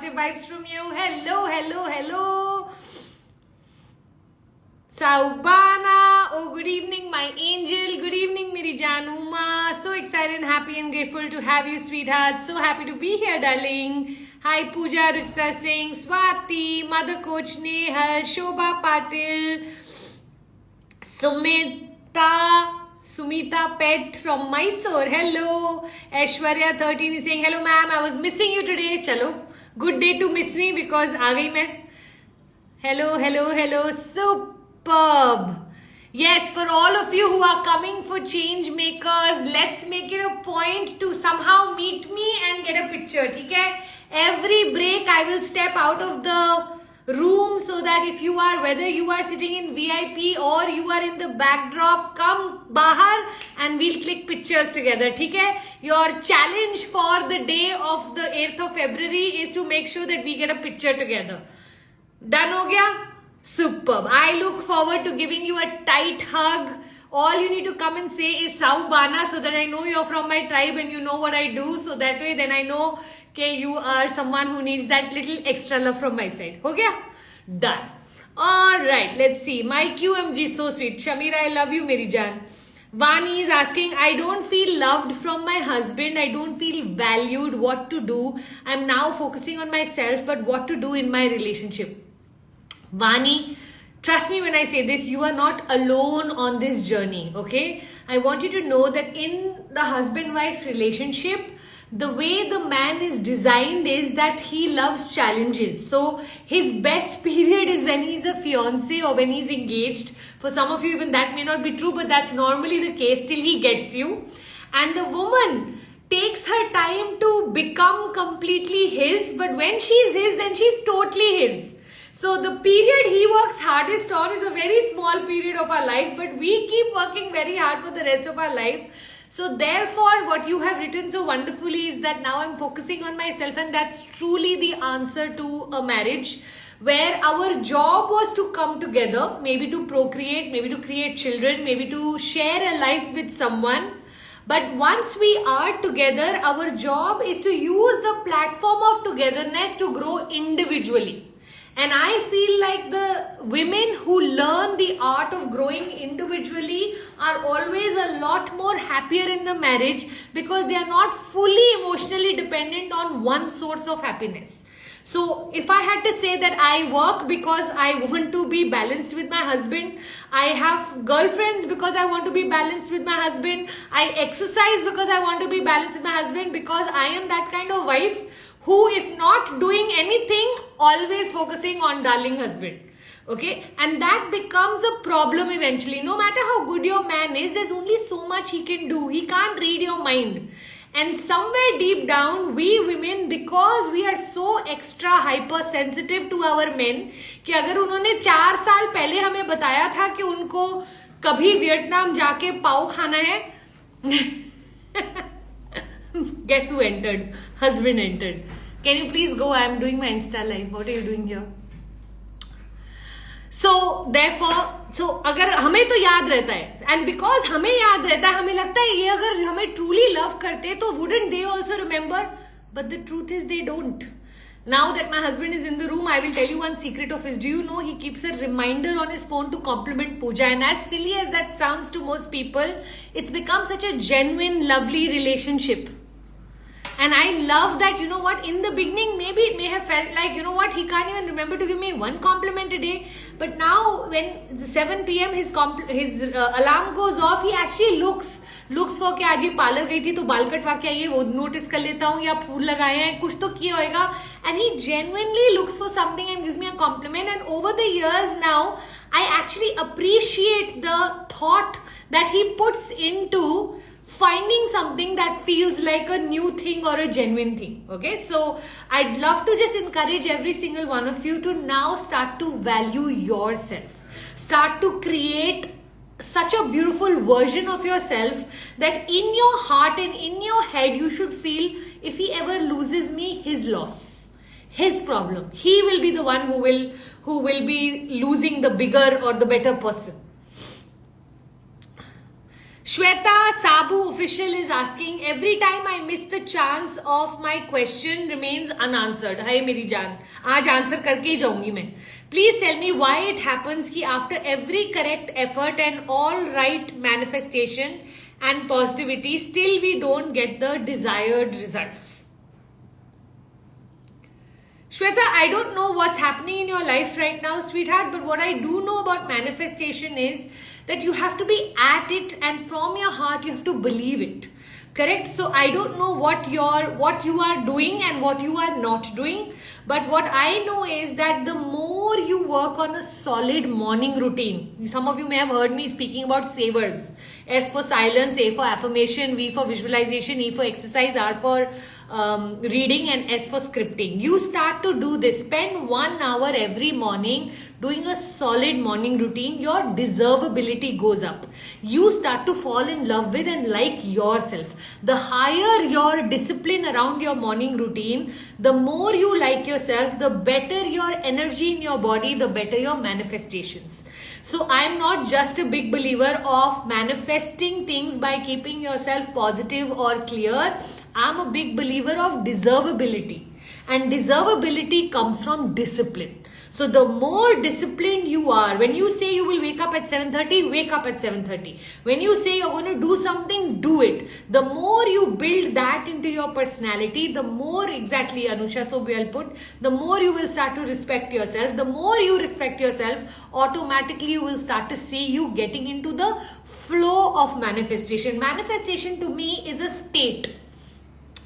positive vibes from you. Hello. Saubana, oh good evening my angel, good evening Meri Januma. So excited and happy and grateful to have you sweetheart. So happy to be here darling. Hi Pooja, Ruchita Singh, Swati, Mother Coach Nehal, Shobha Patil, Sumita Pet from Mysore. Hello. Aishwarya 13 is saying, hello ma'am, I was missing you today. Chalo, good day to miss me because aa gayi main. Hello. Superb. Yes, for all of you who are coming for change makers, let's make it a point to somehow meet me and get a picture. Okay? Every break I will step out of the room so that if you are, whether you are sitting in VIP or you are in the backdrop, come bahar and we'll click pictures together. Okay? Your challenge for the day of the 8th of February is to make sure that we get a picture together. Done ho gaya? Superb. I look forward to giving you a tight hug. All you need to come and say is Saubana so that I know you're from my tribe and you know what I do. So that way then I know okay, you are someone who needs that little extra love from my side. Ho gaya? Done. Alright, let's see. My QMG, so sweet. Shamira, I love you, Meri Jaan. Vani is asking, I don't feel loved from my husband. I don't feel valued. What to do? I'm now focusing on myself, but what to do in my relationship? Vani, trust me when I say this, you are not alone on this journey, okay? I want you to know that in the husband-wife relationship, the way the man is designed is that he loves challenges. So his best period is when he's a fiance or when he's engaged. For some of you, even that may not be true, but that's normally the case till he gets you. And the woman takes her time to become completely his, but when she's his, then she's totally his. So the period he works hardest on is a very small period of our life, but we keep working very hard for the rest of our life. So therefore, what you have written so wonderfully is that now I'm focusing on myself, and that's truly the answer to a marriage where our job was to come together, maybe to procreate, maybe to create children, maybe to share a life with someone. But once we are together, our job is to use the platform of togetherness to grow individually. And I feel like the women who learn the art of growing individually are always a lot more happier in the marriage because they are not fully emotionally dependent on one source of happiness. So if I had to say that I work because I want to be balanced with my husband, I have girlfriends because I want to be balanced with my husband, I exercise because I want to be balanced with my husband, because I am that kind of wife who, if not doing anything, always focusing on darling husband. Okay? And that becomes a problem eventually. No matter how good your man is, there's only so much he can do. He can't read your mind. And somewhere deep down, we women, because we are so extra hypersensitive to our men, कि अगर उन्होंने 4 साल पहले हमें बताया था कि उनको कभी वियतनाम जाके पाव खाना है, guess who entered? Husband entered. Can you please go? I am doing my Insta live. What are you doing here? So therefore, अगर हमें तो याद रहता है, and because हमें याद रहता है, हमें लगता है ये अगर हमें truly love करते तो wouldn't they also remember? But the truth is they don't. Now that my husband is in the room, I will tell you one secret of his. Do you know he keeps a reminder on his phone to compliment Pooja? And as silly as that sounds to most people, it's become such a genuine, lovely relationship. And I love that, you know what, in the beginning, maybe it may have felt like, you know what, he can't even remember to give me one compliment a day. But now when 7 p.m. his alarm goes off, he actually looks for कि आज ये parlour गई थी तो बाल कटवा के आई है, वो नोटिस कर लेता हूँ, या फूल लगाए हैं, कुछ तो किया होगा. And he genuinely looks for something and gives me a compliment. And over the years now, I actually appreciate the thought that he puts into finding something that feels like a new thing or a genuine thing. Okay, so I'd love to just encourage every single one of you to now start to value yourself, start to create such a beautiful version of yourself that in your heart and in your head you should feel, if he ever loses me, his loss, his problem, he will be the one who will be losing the bigger or the better person. Shweta Sabu official is asking, every time I miss the chance of my question remains unanswered. Hai meri jaan, aaj answer karke hi jaungi main. Please tell me why it happens ki after every correct effort and all right manifestation and positivity, still we don't get the desired results. Shweta, I don't know what's happening in your life right now, sweetheart, but what I do know about manifestation is that you have to be at it, and from your heart you have to believe it. Correct? So I don't know what you are doing and what you are not doing, but what I know is that the more you work on a solid morning routine, some of you may have heard me speaking about savers. S for silence, A for affirmation, V for visualization, E for exercise, R for reading, and S for scripting. You start to do this. Spend 1 hour every morning doing a solid morning routine. Your deservability goes up. You start to fall in love with and like yourself. The higher your discipline around your morning routine, the more you like yourself, the better your energy in your body, the better your manifestations. So I'm not just a big believer of manifesting things by keeping yourself positive or clear. I'm a big believer of deservability. And deservability comes from discipline. So the more disciplined you are, when you say you will wake up at 7:30, wake up at 7:30. When you say you're going to do something, do it. The more you build that into your personality, the more, exactly Anusha, so well put, the more you will start to respect yourself. The more you respect yourself, automatically you will start to see you getting into the flow of manifestation. Manifestation to me is a state.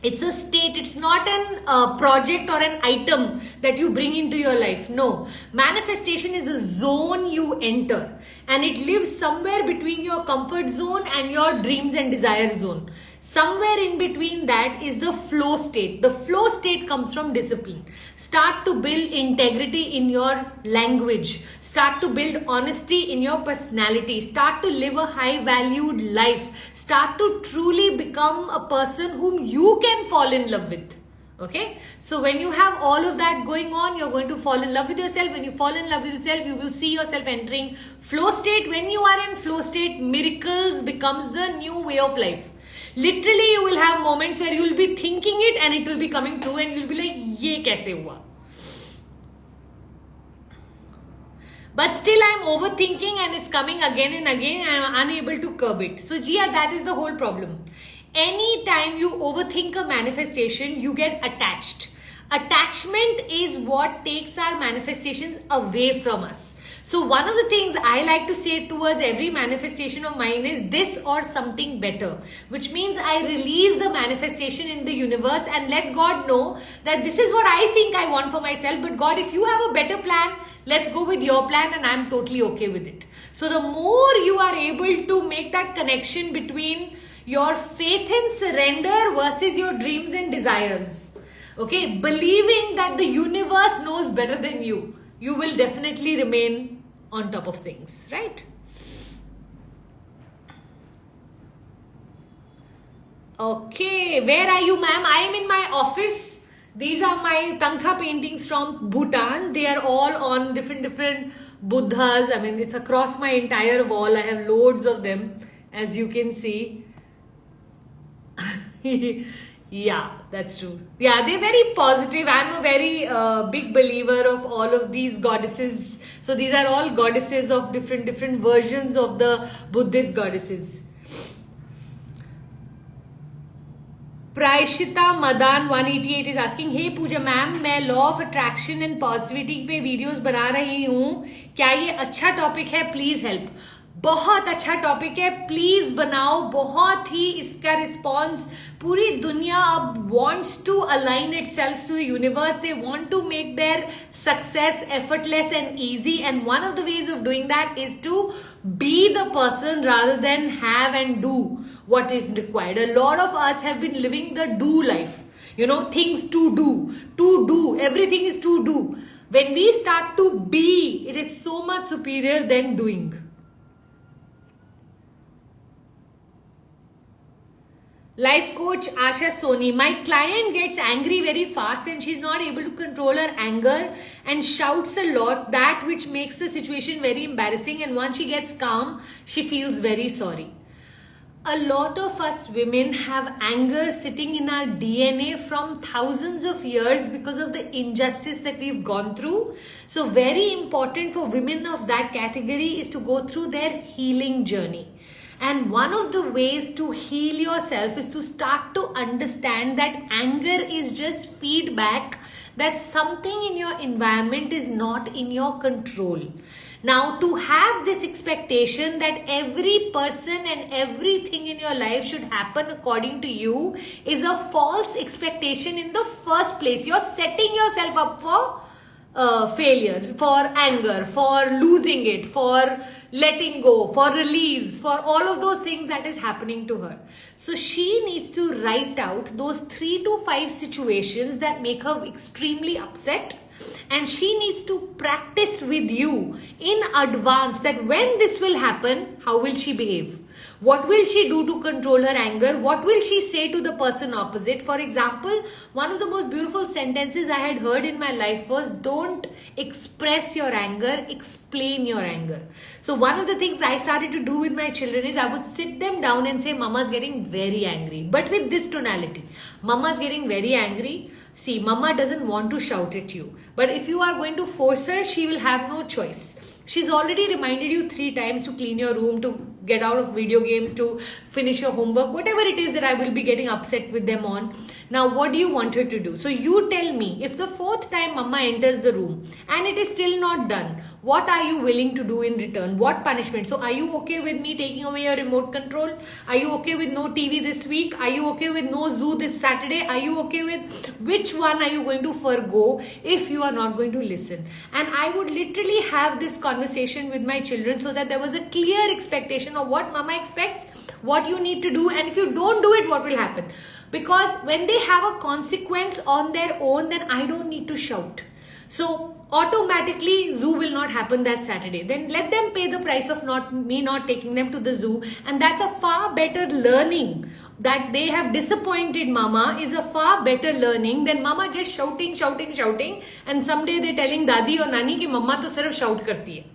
It's a state. It's not an project or an item that you bring into your life. No. Manifestation is a zone you enter, and it lives somewhere between your comfort zone and your dreams and desires zone. Somewhere in between that is the flow state. The flow state comes from discipline. Start to build integrity in your language. Start to build honesty in your personality. Start to live a high valued life. Start to truly become a person whom you can fall in love with. Okay, so when you have all of that going on, you're going to fall in love with yourself. When you fall in love with yourself, you will see yourself entering flow state. When you are in flow state, miracles becomes the new way of life. Literally, you will have moments where you will be thinking it and it will be coming true, and you'll be like, ye kaise hua? But still I'm overthinking and it's coming again and again and I'm unable to curb it. So Jia, that is the whole problem. Anytime you overthink a manifestation, you get attached. Attachment is what takes our manifestations away from us. So one of the things I like to say towards every manifestation of mine is this or something better, which means I release the manifestation in the universe and let God know that this is what I think I want for myself. But God, if you have a better plan, let's go with your plan, and I'm totally okay with it. So the more you are able to make that connection between your faith and surrender versus your dreams and desires, okay, believing that the universe knows better than you, you will definitely remain on top of things, right? Okay, where are you, ma'am? I am in my office. These are my Tankha paintings from Bhutan. They are all on different Buddhas. I mean, it's across my entire wall. I have loads of them, as you can see. Yeah, that's true. Yeah, they're very positive. I'm a very big believer of all of these goddesses. So these are all goddesses of different versions of the Buddhist goddesses. Praishita Madan 188 is asking, hey Pooja ma'am, मैं law of attraction and positivity पे videos बना रही हूँ. क्या ये अच्छा topic है? Please help. बहुत अच्छा टॉपिक है, प्लीज बनाओ. बहुत ही इसका रिस्पॉन्स, पूरी दुनिया अब wants to align itself to the universe. They want to make their success effortless and easy, and one of the ways of doing that is to be the person rather than have and do what is required. A lot of us have been living the do life, things to do, everything is to do. When we start to be, it is so much superior than doing. Life coach Asha Soni, my client gets angry very fast and she's not able to control her anger and shouts a lot, that which makes the situation very embarrassing, and once she gets calm, she feels very sorry. a lot of us women have anger sitting in our DNA from thousands of years because of the injustice that we've gone through. So very important for women of that category is to go through their healing journey. And one of the ways to heal yourself is to start to understand that anger is just feedback, that something in your environment is not in your control. Now, to have this expectation that every person and everything in your life should happen according to you is a false expectation in the first place. You're setting yourself up for failure, for anger, for losing it, for letting go, for release, for all of those things that is happening to her. So she needs to write out those 3 to 5 situations that make her extremely upset. And she needs to practice with you in advance that when this will happen, how will she behave? What will she do to control her anger? What will she say to the person opposite? For example, one of the most beautiful sentences I had heard in my life was, don't express your anger, explain your anger. So one of the things I started to do with my children is I would sit them down and say, Mama's getting very angry. But with this tonality, Mama's getting very angry. See, Mama doesn't want to shout at you. But if you are going to force her, she will have no choice. She's already reminded you 3 times to clean your room, to get out of video games, to finish your homework, whatever it is that I will be getting upset with them on. Now, what do you want her to do? So you tell me, if the 4th time Mama enters the room and it is still not done, what are you willing to do in return? What punishment? So are you okay with me taking away your remote control? Are you okay with no TV this week? Are you okay with no zoo this Saturday? Are you okay with which one are you going to forgo if you are not going to listen? And I would literally have this conversation with my children so that there was a clear expectation of what Mama expects, what you need to do, and if you don't do it, what will happen. Because when they have a consequence on their own, then I don't need to shout. So automatically zoo will not happen that Saturday. Then let them pay the price of me not taking them to the zoo. And that's a far better learning. That they have disappointed Mama is a far better learning than Mama just shouting. And someday they're telling Dadi or Nani ki Mama to sirf shout karti hai.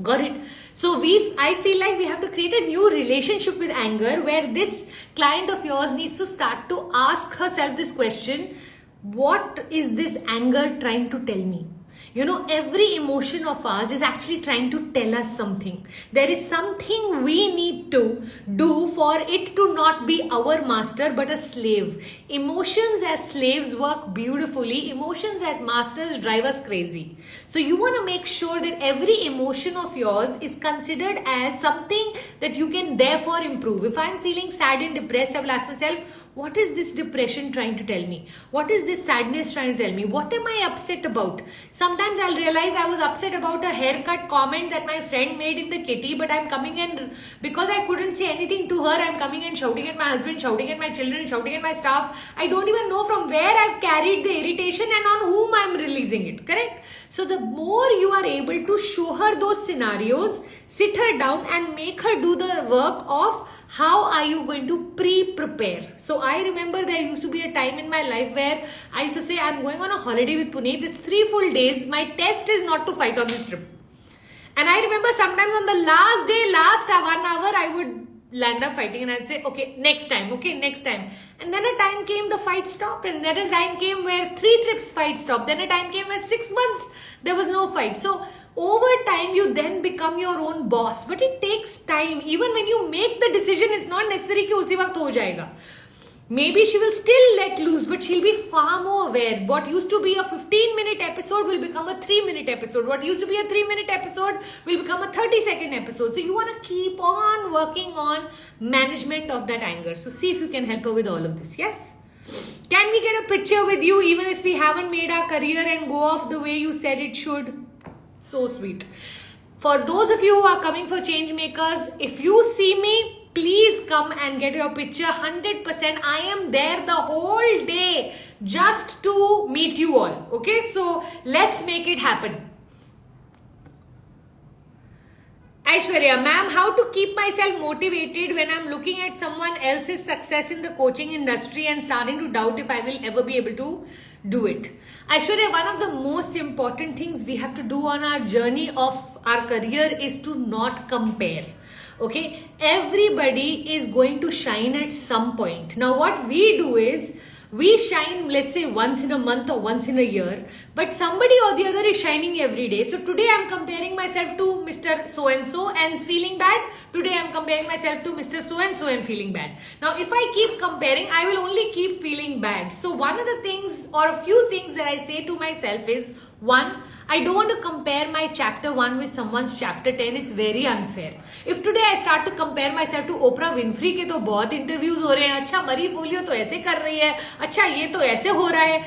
Got it? So I feel like we have to create a new relationship with anger where this client of yours needs to start to ask herself this question: what is this anger trying to tell me? You know, every emotion of ours is actually trying to tell us something. There is something we need to do for it to not be our master but a slave. Emotions as slaves work beautifully. Emotions as masters drive us crazy. So you want to make sure that every emotion of yours is considered as something that you can therefore improve. If I'm feeling sad and depressed, I will ask myself, what is this depression trying to tell me? What is this sadness trying to tell me? What am I upset about? Sometimes I'll realize I was upset about a haircut comment that my friend made in the kitty, but I'm coming in, because I couldn't say anything to her, I'm coming and shouting at my husband, shouting at my children, shouting at my staff. I don't even know from where I've carried the irritation and on whom I'm releasing it, correct? So the more you are able to show her those scenarios, sit her down and make her do the work of how are you going to pre-prepare. So I remember there used to be a time in my life where I used to say, I'm going on a holiday with Puneet. It's 3 full days. My test is not to fight on this trip. And I remember sometimes on the last day, last 1 hour, I would land up fighting and I'd say, okay, next time. And then a time came, the fight stopped. And then a time came where 3 trips fight stopped. Then a time came where 6 months, there was no fight. So over time, you then become your own boss. But it takes time. Even when you make the decision, it's not necessary कि उसी वक्त हो जाएगा. Maybe she will still let loose, but she'll be far more aware. What used to be a 15-minute episode will become a 3-minute episode. What used to be a 3-minute episode will become a 30-second episode. So you want to keep on working on management of that anger. So see if you can help her with all of this. Yes? Can we get a picture with you even if we haven't made our career and go off the way you said it should? So sweet. For those of you who are coming for change makers, if you see me, please come and get your picture. 100%. I am there the whole day just to meet you all. Okay, so let's make it happen. Aishwarya, ma'am, how to keep myself motivated when I'm looking at someone else's success in the coaching industry and starting to doubt if I will ever be able to do it. Aishwarya, one of the most important things we have to do on our journey of our career is to not compare. Okay, everybody is going to shine at some point. Now what we do is we shine, let's say once in a month or once in a year, but somebody or the other is shining every day. So today I'm comparing myself to Mr. So-and-so and feeling bad. Today I'm comparing myself to Mr. So-and-so and feeling bad. Now if I keep comparing, I will only keep feeling bad. So one of the things or a few things that I say to myself is, one, I don't want to compare my chapter 1 with someone's chapter 10. It's very unfair. If today I start to compare myself to Oprah Winfrey के तो बहुत interviews हो रहे हैं, अच्छा मरी folio तो ऐसे कर रही है, अच्छा ये तो ऐसे हो रहा है,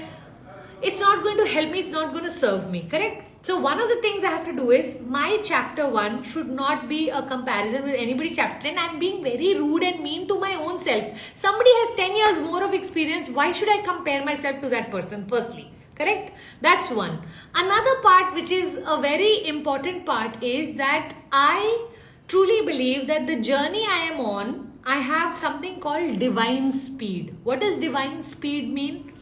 it's not going to help me, it's not going to serve me, correct? So one of the things I have to do is, my chapter 1 should not be a comparison with anybody's chapter 10. I'm being very rude and mean to my own self. Somebody has 10 years more of experience. Why should I compare myself to that person firstly? Correct? That's one. Another part which is a very important part is that I truly believe that the journey I am on, I have something called divine speed. What does divine speed mean?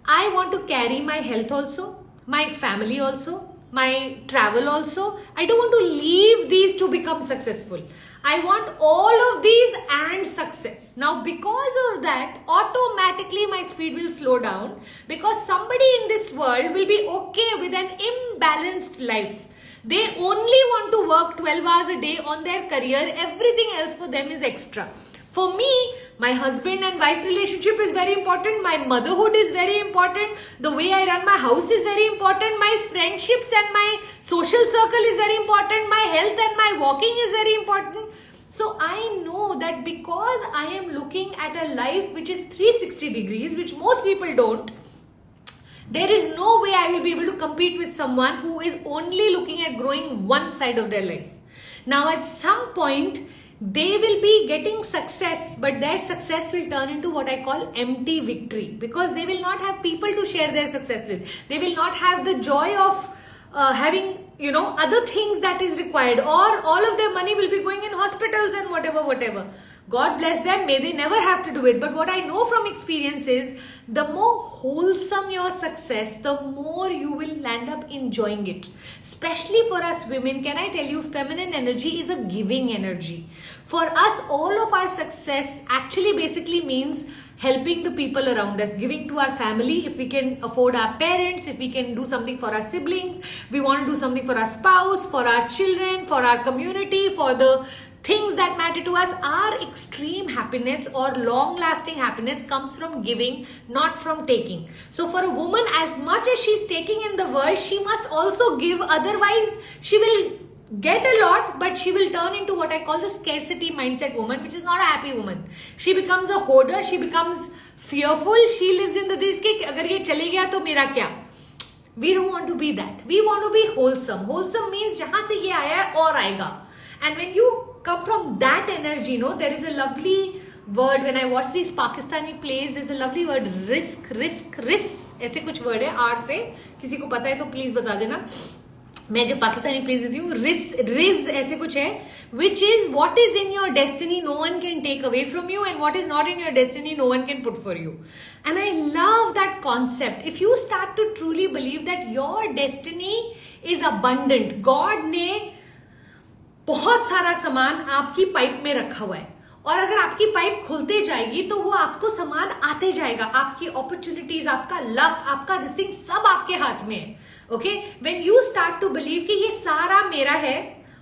I want to carry my health also, my family also, my travel also. I don't want to leave these to become successful. I want all of these and success. Now because of that, automatically my speed will slow down, because somebody in this world will be okay with an imbalanced life. They only want to work 12 hours a day on their career. Everything else for them is extra. For me, my husband and wife relationship is very important. My motherhood is very important. The way I run my house is very important. My friendships and my social circle is very important. My health and my walking is very important. So I know that because I am looking at a life which is 360 degrees, which most people don't, there is no way I will be able to compete with someone who is only looking at growing one side of their life. Now at some point, they will be getting success, but their success will turn into what I call empty victory, because they will not have people to share their success with. They will not have the joy of having, other things that is required, or all of their money will be going in hospitals and whatever. God bless them, may they never have to do it. But what I know from experience is, the more wholesome your success, the more you will land up enjoying it. Especially for us women, can I tell you, feminine energy is a giving energy. For us, all of our success actually basically means helping the people around us, giving to our family. If we can afford our parents, if we can do something for our siblings, we want to do something for our spouse, for our children, for our community, for the things that matter to us. Our extreme happiness or long-lasting happiness comes from giving, not from taking. So for a woman, as much as she's taking in the world, she must also give. Otherwise, she will get a lot, but she will turn into what I call the scarcity mindset woman, which is not a happy woman. She becomes a hoarder. She becomes fearful. She lives in the this ki agar ye chale gaya to mera kya? We don't want to be that. We want to be wholesome. Wholesome means jahan se ye aaya hai aur aayega. And when you come from that energy, there is a lovely word. When I watch these Pakistani plays, there's a lovely word, risk. ऐसे कुछ word है R से. किसी को पता है तो please बता देना. मैं जब पाकिस्तानी प्लेस देती हूँ, रिज ऐसे कुछ है, which is what is in your destiny no one can take away from you, and what is not in your destiny no one can put for you. And I love that concept. If you start to truly believe that your destiny is abundant, God ने बहुत सारा सामान आपकी pipe में रखा हुआ है, और अगर आपकी पाइप खुलते जाएगी तो वो आपको सामान आते जाएगा. आपकी अपॉर्चुनिटीज, आपका लक, आपका रिस्टिंग सब आपके हाथ में है. Okay, when you start to believe कि ये सारा मेरा है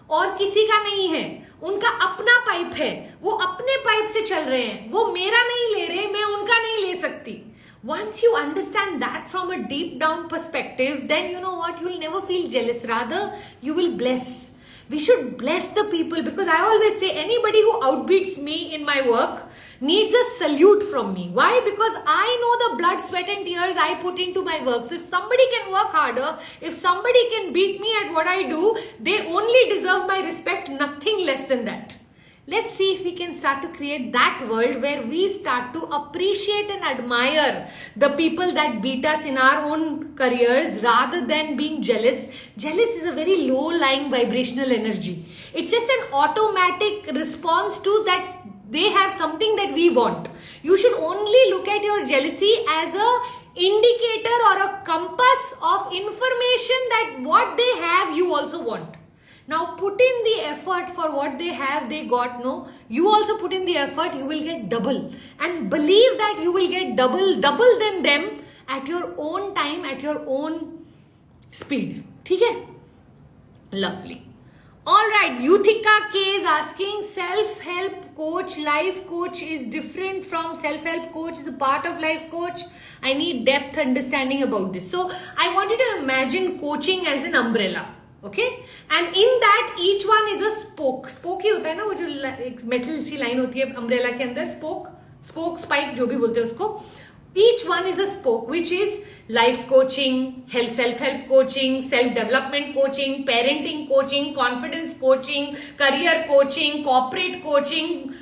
और किसी का नहीं है, उनका अपना पाइप है, वो अपने पाइप से चल रहे हैं, वो मेरा नहीं ले रहे, मैं उनका नहीं ले सकती. Once you understand that from a deep down perspective, then you know what, you will never feel jealous. Rather, you will bless. We should bless the people, because I always say anybody who outbeats me in my work needs a salute from me. Why? Because I know the blood, sweat and tears I put into my work. So if somebody can work harder, if somebody can beat me at what I do, they only deserve my respect, nothing less than that. Let's see if we can start to create that world where we start to appreciate and admire the people that beat us in our own careers rather than being jealous. Jealous is a very low-lying vibrational energy. It's just an automatic response to that they have something that we want. You should only look at your jealousy as a indicator or a compass of information that what they have you also want. Now put in the effort for what they have, they got. No, you also put in the effort, you will get double. And believe that you will get double than them at your own time, at your own speed. Okay? Lovely. Alright, Yuthika K is asking, self-help coach, life coach is different from self-help coach, is a part of life coach. I need depth understanding about this. So I want you to imagine coaching as an umbrella. Okay, and in that each one is a spoke. Spoke ही होता है ना, वो जो metal सी line होती है umbrella के अंदर, spoke, spike जो भी बोलते हैं उसको. Each one is a spoke, which is life coaching, self-help coaching, self-development coaching, parenting coaching, confidence coaching, career coaching, corporate coaching.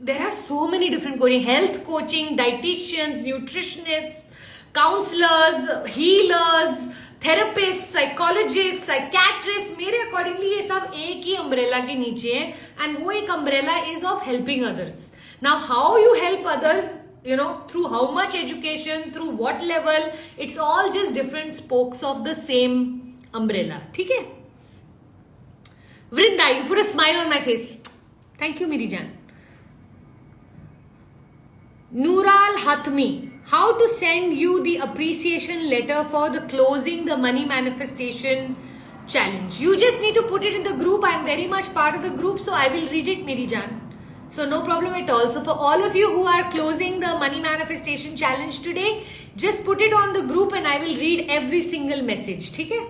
There are so many different coaching, health coaching, dietitians, nutritionists, counselors, healers, therapist, psychologist, psychiatrist. मेरे accordingly ये सब एक ही umbrella के नीचे है, and वो एक umbrella is of helping others. Now how you help others, you know, through how much education, through what level, it's all just different spokes of the same umbrella. ठीक है? Vrinda, you put a smile on my face. Thank you, मेरी जान. Nural Hatmi, how to send you the appreciation letter for the closing the money manifestation challenge. You just need to put it in the group. I am very much part of the group, so I will read it, Meri Jaan. So no problem at all. So for all of you who are closing the money manifestation challenge today, just put it on the group and I will read every single message. ठीक है?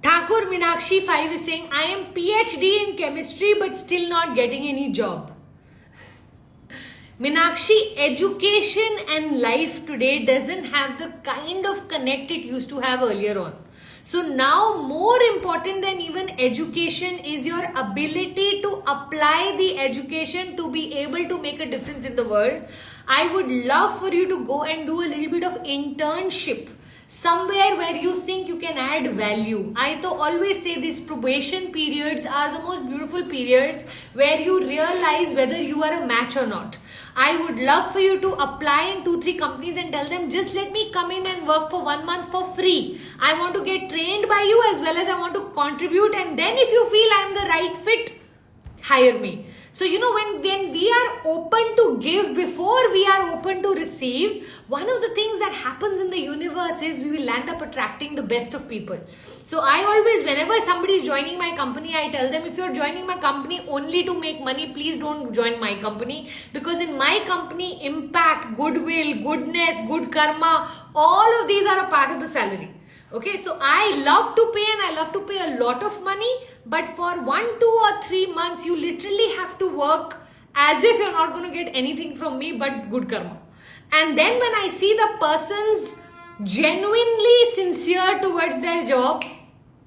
Thakur Minakshi 5 is saying, I am PhD in chemistry but still not getting any job. Minakshi, education and life today doesn't have the kind of connect it used to have earlier on. So now more important than even education is your ability to apply the education to be able to make a difference in the world. I would love for you to go and do a little bit of internship somewhere where you think you can add value. I always say these probation periods are the most beautiful periods where you realize whether you are a match or not. I would love for you to apply in 2-3 companies and tell them, just let me come in and work for 1 month for free. I want to get trained by you as well as I want to contribute, and then if you feel I am the right fit, hire me. So you know, when we are open to give before we are open to receive, one of the things that happens in the universe is we will end up attracting the best of people. So I always, whenever somebody is joining my company, I tell them, if you're joining my company only to make money, please don't join my company, because in my company, impact, goodwill, goodness, good karma, all of these are a part of the salary. Okay, so I love to pay and I love to pay a lot of money, but for 1, 2 or 3 months, you literally have to work as if you're not going to get anything from me but good karma. And then when I see the person's genuinely sincere towards their job,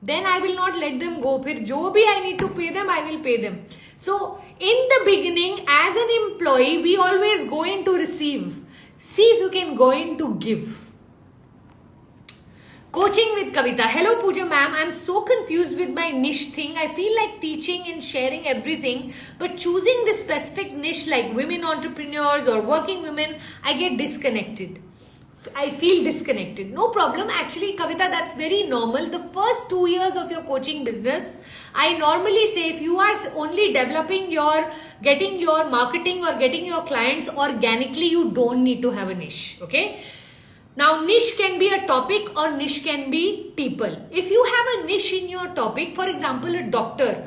then I will not let them go. Phir jo bhi I need to pay them, I will pay them. So in the beginning, as an employee, we always go in to receive. See if you can go in to give. Coaching with Kavita. Hello Pooja ma'am, I'm so confused with my niche thing. I feel like teaching and sharing everything, but choosing the specific niche like women entrepreneurs or working women, I get disconnected. I feel disconnected. No problem. Actually, Kavita, that's very normal. The first 2 years of your coaching business, I normally say if you are only developing getting your marketing or getting your clients organically, you don't need to have a niche. Okay. Now, niche can be a topic or niche can be people. If you have a niche in your topic, for example, a doctor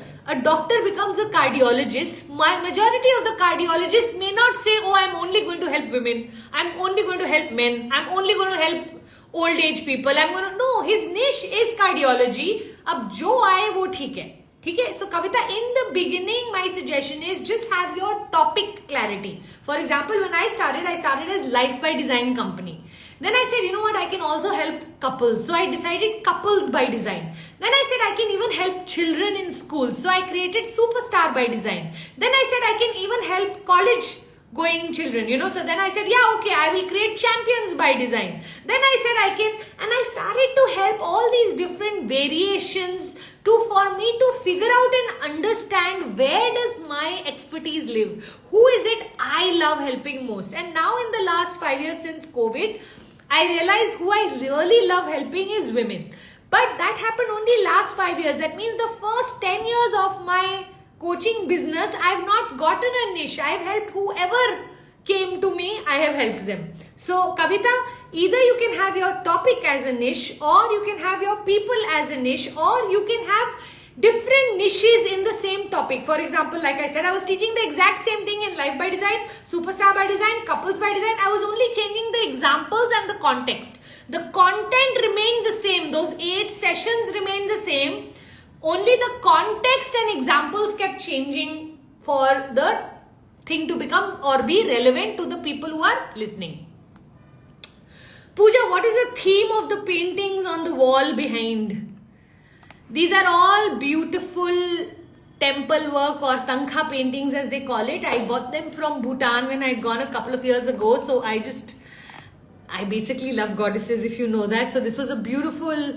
becomes a cardiologist. Majority of the cardiologists may not say, oh, I'm only going to help women. I'm only going to help men. I'm only going to help old age people. No, his niche is cardiology. Ab jo aaye wo theek hai. Okay, so Kavita, in the beginning, my suggestion is just have your topic clarity. For example, when I started as Life by Design company. Then I said, you know what, I can also help couples. So I decided couples by design. Then I said I can even help children in schools. So I created Superstar by Design. Then I said I can even help college going children, So then I said, yeah, okay, I will create Champions by Design. Then I said I can, and I started to help all these different variations for me to figure out and understand where does my expertise live, who is it I love helping most. And now in the last 5 years since COVID, I realized who I really love helping is women. But that happened only last 5 years. That means the first 10 years of my coaching business, I've not gotten a niche. I've helped whoever came to me, I have helped them. So Kavita, either you can have your topic as a niche, or you can have your people as a niche, or you can have different niches in the same topic. For example, like I said, I was teaching the exact same thing in Life by Design, Superstar by Design, Couples by Design. I was only changing the examples and the context. The content remained the same. Those 8 sessions remained the same. Only the context and examples kept changing for the thing to become or be relevant to the people who are listening. Pooja, what is the theme of the paintings on the wall behind? These are all beautiful temple work or tankha paintings as they call it. I bought them from Bhutan when I had gone a couple of years ago. So I basically love goddesses, if you know that. So this was a beautiful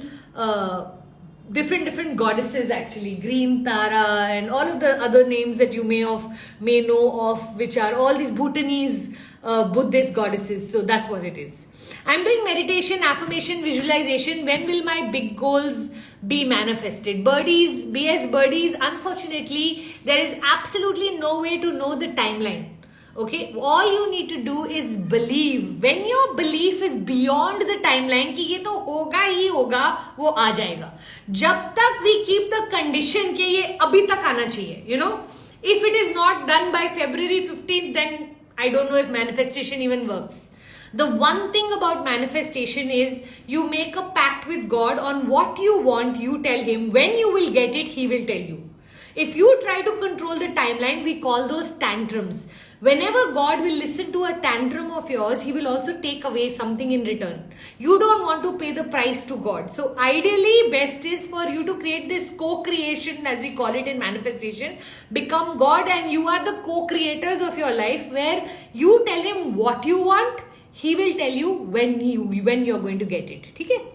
different goddesses actually, Green Tara and all of the other names that you may know of, which are all these Bhutanese Buddhist goddesses. So that's what it is. I'm doing meditation, affirmation, visualization. When will my big goals be manifested? Birdies, BS birdies, unfortunately, there is absolutely no way to know the timeline. Okay, all you need to do is believe. When your belief is beyond the timeline कि ये तो होगा ही होगा, वो आ जाएगा. जब तक we keep the condition कि ये अभी तक आना चाहिए, you know, if it is not done by February 15th, then I don't know if manifestation even works. The one thing about manifestation is you make a pact with God on what you want. You tell him when you will get it, he will tell you. If you try to control the timeline, we call those tantrums. Whenever God will listen to a tantrum of yours, he will also take away something in return. You don't want to pay the price to God. So ideally, best is for you to create this co-creation, as we call it in manifestation. Become God and you are the co-creators of your life, where you tell him what you want, he will tell you when you're going to get it. Okay?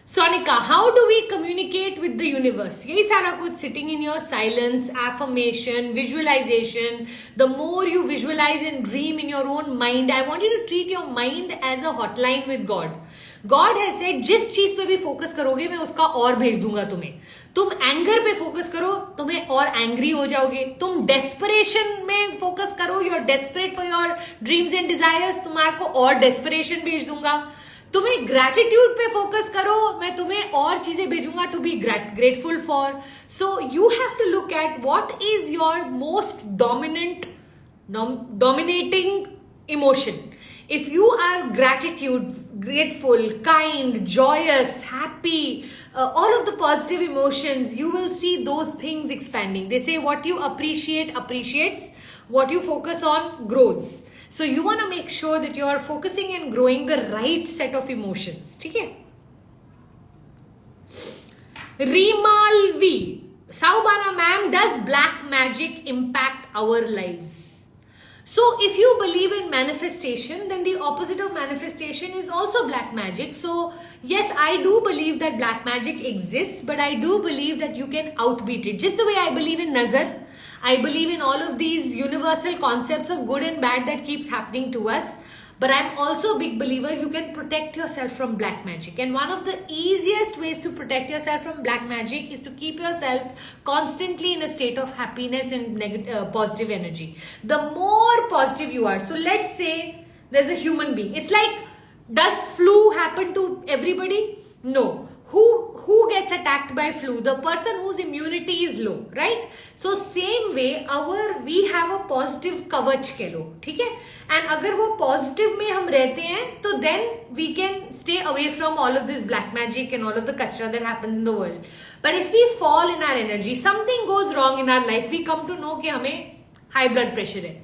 Sonika, how do we communicate with the universe? Yahi sara kuch sitting in your silence, affirmation, visualization. The more you visualize and dream in your own mind, I want you to treat your mind as a hotline with God. God has said, जिस चीज पे भी focus करोगे मैं उसका और भेज दूंगा तुम्हें. तुम एंगर पे फोकस करो, तुम्हें और एंग्री हो जाओगे. तुम डेस्परेशन में फोकस करो, you are desperate for your dreams and desires, तुम्हारे को और डेस्परेशन भेज दूंगा. तुम्हें ग्रैटिट्यूड पे फोकस करो, मैं तुम्हें और चीजें भेजूंगा to be grateful for. So you have to look at what is your most dominating emotion. If you are grateful, kind, joyous, happy, all of the positive emotions, you will see those things expanding. They say what you appreciate appreciates, what you focus on grows. So you want to make sure that you are focusing and growing the right set of emotions. Okay? Rimal V. Saubana ma'am, does black magic impact our lives? So if you believe in manifestation, then the opposite of manifestation is also black magic. So yes, I do believe that black magic exists, but I do believe that you can outbeat it. Just the way I believe in nazar, I believe in all of these universal concepts of good and bad that keeps happening to us. But I'm also a big believer you can protect yourself from black magic. And one of the easiest ways to protect yourself from black magic is to keep yourself constantly in a state of happiness and positive energy. The more positive you are. So let's say there's a human being. It's like, does flu happen to everybody? No. Who gets attacked by flu? The person whose immunity is low, right? So same way, we have a positive kavach ke lo, ठीक है? And अगर वो positive में हम रहते हैं, तो then we can stay away from all of this black magic and all of the kachra that happens in the world. But if we fall in our energy, something goes wrong in our life, we come to know कि हमें high blood pressure है.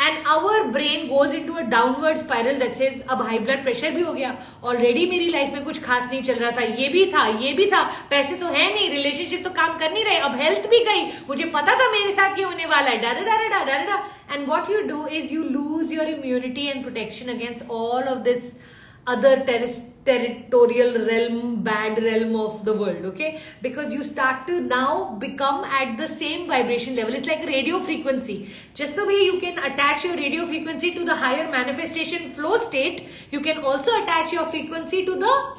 And our brain goes into a downward spiral that says अब high blood pressure भी हो गया, already मेरी life में कुछ खास नहीं चल रहा था, ये भी था, पैसे तो है नहीं, रिलेशनशिप तो काम कर नहीं रहे, अब हेल्थ भी गई, मुझे पता था मेरे साथ ये होने वाला है, डर. And what you do is you lose your immunity and protection against all of this other territorial realm, bad realm of the world, okay? Because you start to now become at the same vibration level. It's like radio frequency. Just the way you can attach your radio frequency to the higher manifestation flow state, you can also attach your frequency to the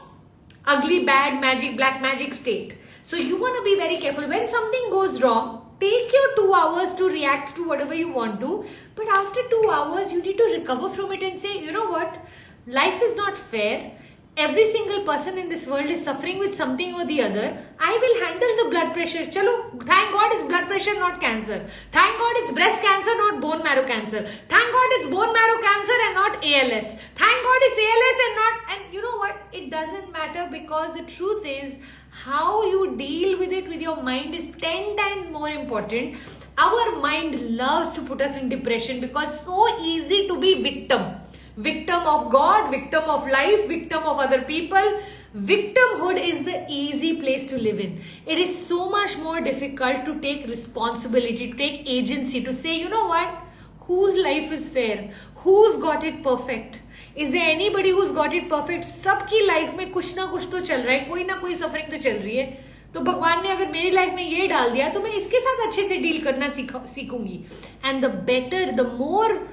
ugly, bad magic, black magic state. So you want to be very careful. When something goes wrong, take your 2 hours to react to whatever you want to. But after 2 hours, you need to recover from it and say, you know what? Life is not fair. Every single person in this world is suffering with something or the other. I will handle the blood pressure. Chalo, thank God it's blood pressure, not cancer. Thank God it's breast cancer, not bone marrow cancer. Thank God it's bone marrow cancer and not ALS. Thank God it's ALS and not... And you know what? It doesn't matter, because the truth is, how you deal with it with your mind is 10 times more important. Our mind loves to put us in depression because it's so easy to be victim. Victim of God, victim of life, victim of other people. Victimhood is the easy place to live in. It is so much more difficult to take responsibility, to take agency, to say, you know what? Whose life is fair? Who's got it perfect? Is there anybody who's got it perfect? सबकी life में कुछ ना कुछ तो चल रहा है, कोई ना कोई सफरिंग तो चल रही है. तो भगवान ने अगर मेरी लाइफ में ये डाल दिया तो मैं इसके साथ अच्छे से डील करना सीखूंगी. And the better, the more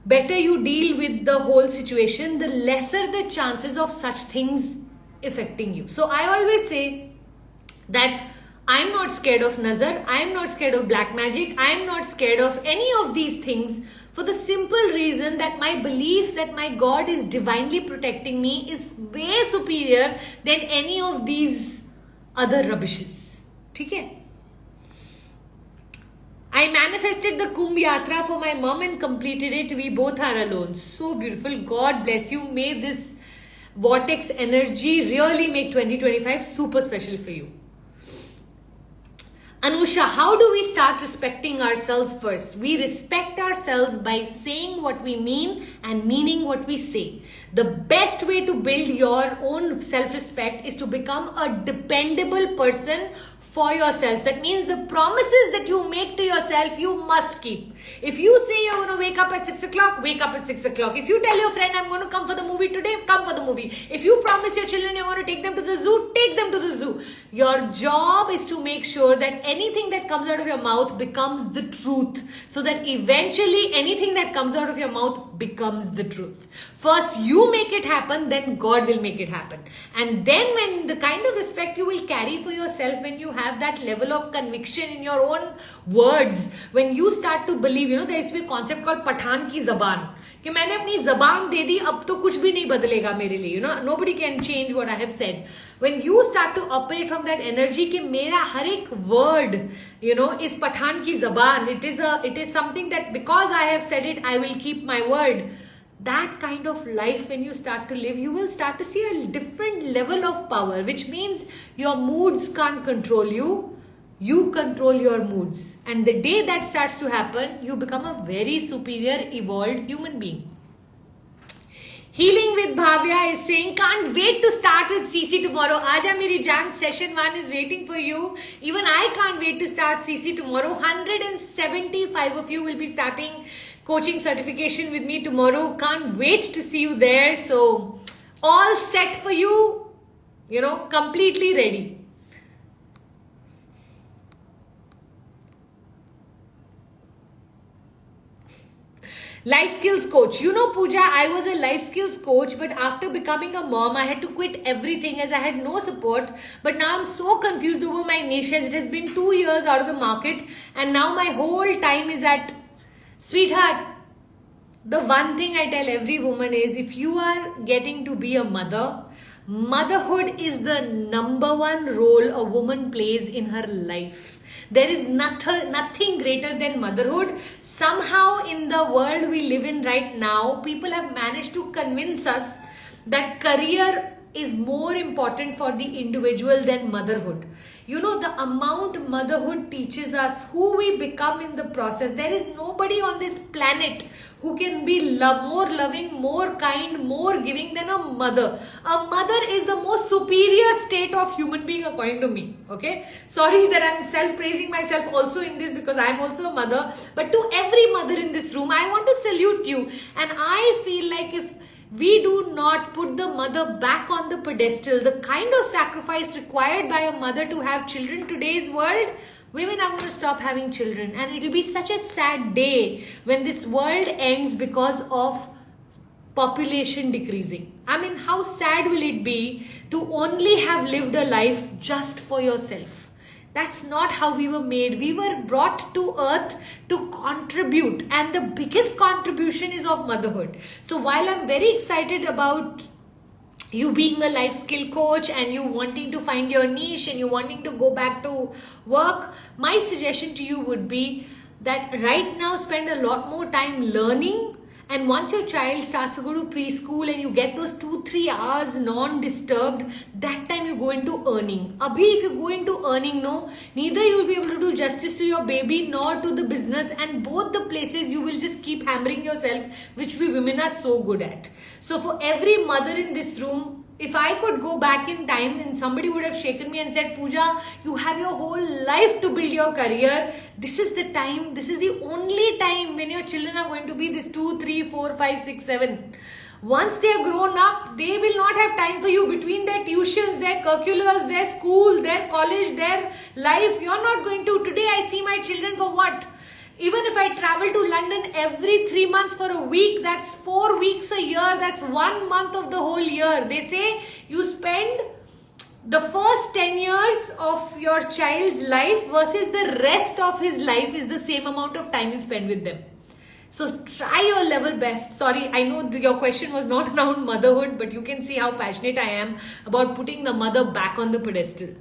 better you deal with the whole situation, the lesser the chances of such things affecting you. So I always say that I'm not scared of nazar, I'm not scared of black magic, I'm not scared of any of these things, for the simple reason that my belief that my God is divinely protecting me is way superior than any of these other rubbishes. Okay? I manifested the Kumbh Yatra for my mom and completed it. We both are alone. So beautiful. God bless you. May this vortex energy really make 2025 super special for you. Anusha, how do we start respecting ourselves first? We respect ourselves by saying what we mean and meaning what we say. The best way to build your own self-respect is to become a dependable person for yourself. That means the promises that you make to yourself, you must keep. If you say you're going to wake up at 6 o'clock, wake up at 6 o'clock. If you tell your friend, I'm going to come for the movie today, come for the movie. If you promise your children you're going to take them to the zoo, take them to the zoo. Your job is to make sure that anything that comes out of your mouth becomes the truth, so that eventually anything that comes out of your mouth becomes the truth. First you make it happen, then God will make it happen. And then when the kind of respect you will carry for yourself, when you have that level of conviction in your own words, when you start to believe, you know, there is a concept called Pathan ki zaban, कि मैंने अपनी जबान दे दी, अब तो कुछ भी नहीं बदलेगा मेरे लिए, you know, nobody can change what I have said. When you start to operate from that energy कि मेरा हर एक word, you know, is Pathan ki zaban, it is something that because I have said it, I will keep my word. That kind of life, when you start to live, you will start to see a different level of power, which means your moods can't control you. You control your moods. And the day that starts to happen, you become a very superior, evolved human being. Healing with Bhavya is saying, can't wait to start with CC tomorrow. Aja Meri Jaan session 1 is waiting for you. Even I can't wait to start CC tomorrow. 175 of you will be starting coaching certification with me tomorrow. Can't wait to see you there. So, all set for you, you know, completely ready. Life skills coach. You know, Pooja, I was a life skills coach, but after becoming a mom, I had to quit everything as I had no support. But now I'm so confused over my niche as it has been 2 years out of the market. And now my whole time is at, sweetheart, the one thing I tell every woman is, if you are getting to be a mother, motherhood is the number one role a woman plays in her life. There is nothing greater than motherhood. Somehow in the world we live in right now, people have managed to convince us that career is more important for the individual than motherhood. You know, the amount motherhood teaches us, who we become in the process. There is nobody on this planet who can be more loving, more kind, more giving than a mother. A mother is the most superior state of human being according to me. Okay? Sorry that I'm self-praising myself also in this, because I'm also a mother. But to every mother in this room, I want to salute you. And I feel like if we do not put the mother back on the pedestal, the kind of sacrifice required by a mother to have children today's world, women are going to stop having children. And it will be such a sad day when this world ends because of population decreasing. I mean, how sad will it be to only have lived a life just for yourself? That's not how we were made. We were brought to earth to contribute, and the biggest contribution is of motherhood. So while I'm very excited about you being a life skill coach and you wanting to find your niche and you wanting to go back to work, my suggestion to you would be that right now spend a lot more time learning. And once your child starts to go to preschool and you get those 2-3 hours non-disturbed, that time you go into earning. Abhi, if you go into earning, no, neither you will be able to do justice to your baby nor to the business, and both the places you will just keep hammering yourself, which we women are so good at. So for every mother in this room, if I could go back in time and somebody would have shaken me and said, Pooja, you have your whole life to build your career. This is the time, this is the only time when your children are going to be this 2, 3, 4, 5, 6, 7. Once they are grown up, they will not have time for you between their tuitions, their curriculars, their school, their college, their life. You're not going to. Today I see my children for what? Even if I travel to London every 3 months for a week, that's 4 weeks a year. That's 1 month of the whole year. They say you spend the first 10 years of your child's life versus the rest of his life is the same amount of time you spend with them. So try your level best. Sorry, I know your question was not around motherhood, but you can see how passionate I am about putting the mother back on the pedestal.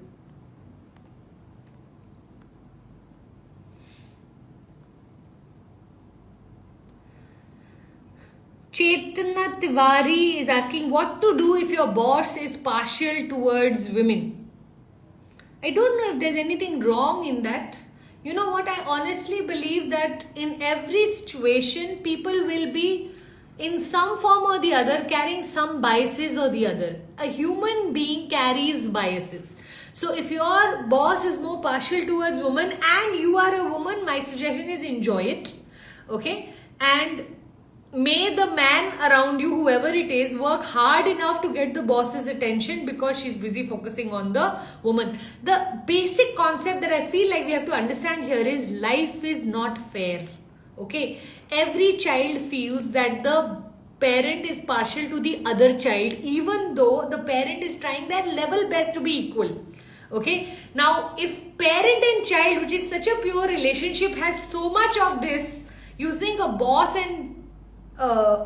Chetana Tiwari is asking what to do if your boss is partial towards women. I don't know if there's anything wrong in that. You know what? I honestly believe that in every situation, people will be in some form or the other carrying some biases or the other. A human being carries biases. So if your boss is more partial towards women and you are a woman, my suggestion is enjoy it. Okay? And may the man around you, whoever it is, work hard enough to get the boss's attention because she's busy focusing on the woman. The basic concept that I feel like we have to understand here is life is not fair. Okay? Every child feels that the parent is partial to the other child, even though the parent is trying their level best to be equal. Okay? Now, if parent and child, which is such a pure relationship, has so much of this, you think a boss and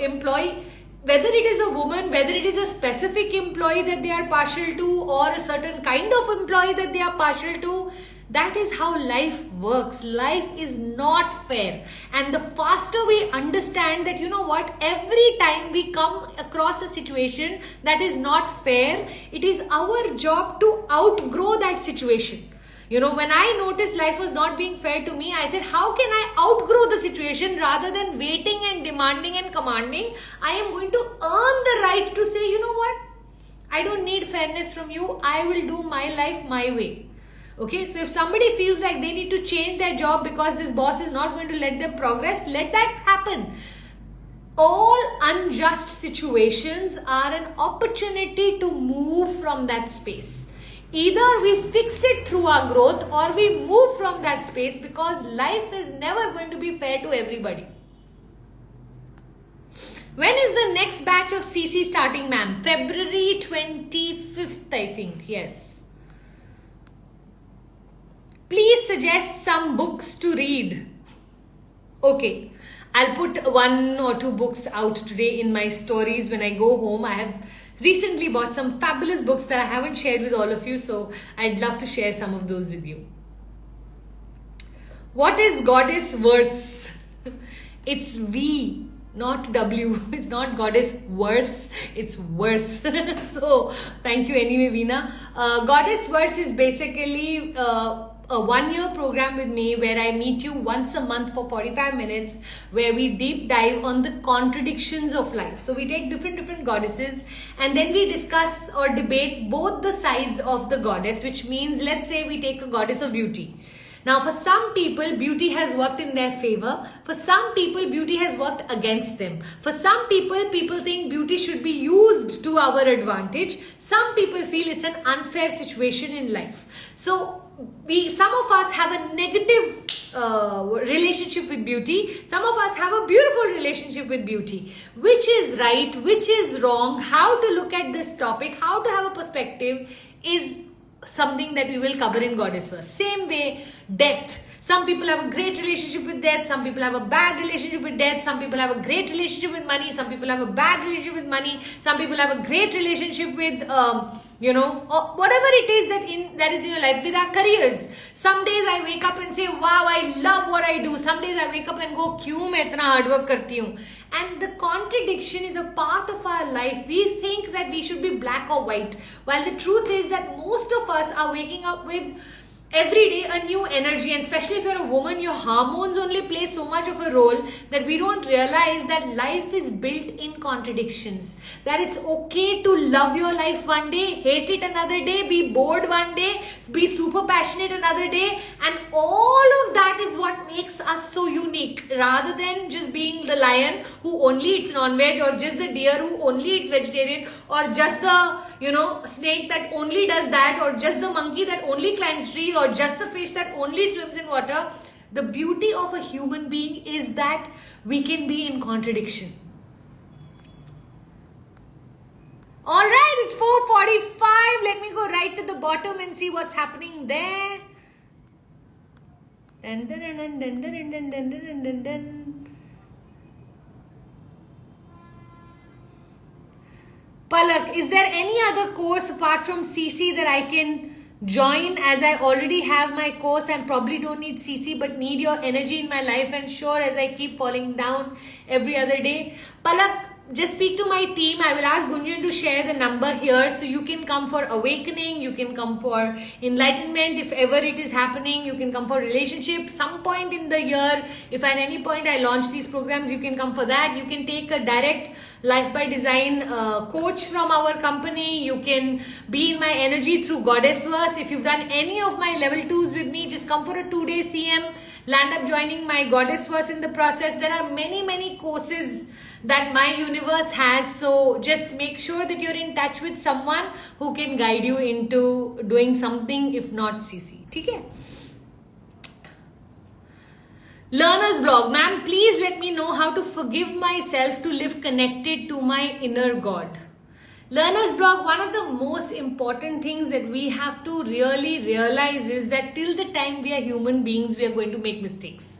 employee, whether it is a woman, whether it is a specific employee that they are partial to or a certain kind of employee that they are partial to, that is how life works. Life is not fair. And the faster we understand that, you know what, every time we come across a situation that is not fair, it is our job to outgrow that situation. You know, when I noticed life was not being fair to me, I said, how can I outgrow the situation rather than waiting and demanding and commanding? I am going to earn the right to say, you know what? I don't need fairness from you. I will do my life my way. Okay, so if somebody feels like they need to change their job because this boss is not going to let them progress, let that happen. All unjust situations are an opportunity to move from that space. Either we fix it through our growth or we move from that space, because life is never going to be fair to everybody. When is the next batch of CC starting, ma'am? February 25th, I think. Yes. Please suggest some books to read. Okay. I'll put 1 or 2 books out today in my stories when I go home. I have recently bought some fabulous books that I haven't shared with all of you, so I'd love to share some of those with you. What is goddess verse? It's V, not W. It's not goddess verse, it's verse. So thank you anyway, Veena. Goddess verse is basically a 1-year program with me where I meet you once a month for 45 minutes where we deep dive on the contradictions of life. So we take different goddesses and then we discuss or debate both the sides of the goddess, which means, let's say we take a goddess of beauty. Now, for some people, beauty has worked in their favor. For some people, beauty has worked against them. For some people, people think beauty should be used to our advantage. Some people feel it's an unfair situation in life. So, some of us have a negative relationship with beauty. Some of us have a beautiful relationship with beauty. Which is right, which is wrong, how to look at this topic, how to have a perspective is something that we will cover in Goddess Verse. Same way, death. Some people have a great relationship with death. Some people have a bad relationship with death. Some people have a great relationship with money. Some people have a bad relationship with money. Some people have a great relationship with, whatever it is that is in your life, with our careers. Some days I wake up and say, wow, I love what I do. Some days I wake up and go, क्यों मैं इतना hard work करती हूँ? And the contradiction is a part of our life. We think that we should be black or white, while the truth is that most of us are waking up with every day a new energy, and especially if you're a woman, your hormones only play so much of a role that we don't realize that life is built in contradictions. That it's okay to love your life one day, hate it another day, be bored one day, be super passionate another day, and all of that is what makes us so unique, rather than just being the lion who only eats non-veg, or just the deer who only eats vegetarian, or just the snake that only does that, or just the monkey that only climbs trees, or just the fish that only swims in water. The beauty of a human being is that we can be in contradiction. Alright, it's 4:45. Let me go right to the bottom and see what's happening there. Dun, dun, dun, dun, dun, dun, dun, dun, dun, dun, dun. Palak, is there any other course apart from CC that I can join, as I already have my course and probably don't need CC but need your energy in my life and sure as I keep falling down every other day? Palak, just speak to my team. I will ask Gunjan to share the number here, so you can come for awakening, you can come for enlightenment if ever it is happening, you can come for relationship some point in the year. If at any point I launch these programs, you can come for that. You can take a direct Life by Design coach from our company. You can be in my energy through Goddess Verse. If you've done any of my level 2s with me, just come for a 2-day CM, land up joining my Goddess Verse in the process. There are many courses that my universe has, so just make sure that you're in touch with someone who can guide you into doing something, if not CC. Okay? Learner's blog, ma'am, please let me know how to forgive myself to live connected to my inner God. Learner's blog, one of the most important things that we have to really realize is that till the time we are human beings, we are going to make mistakes.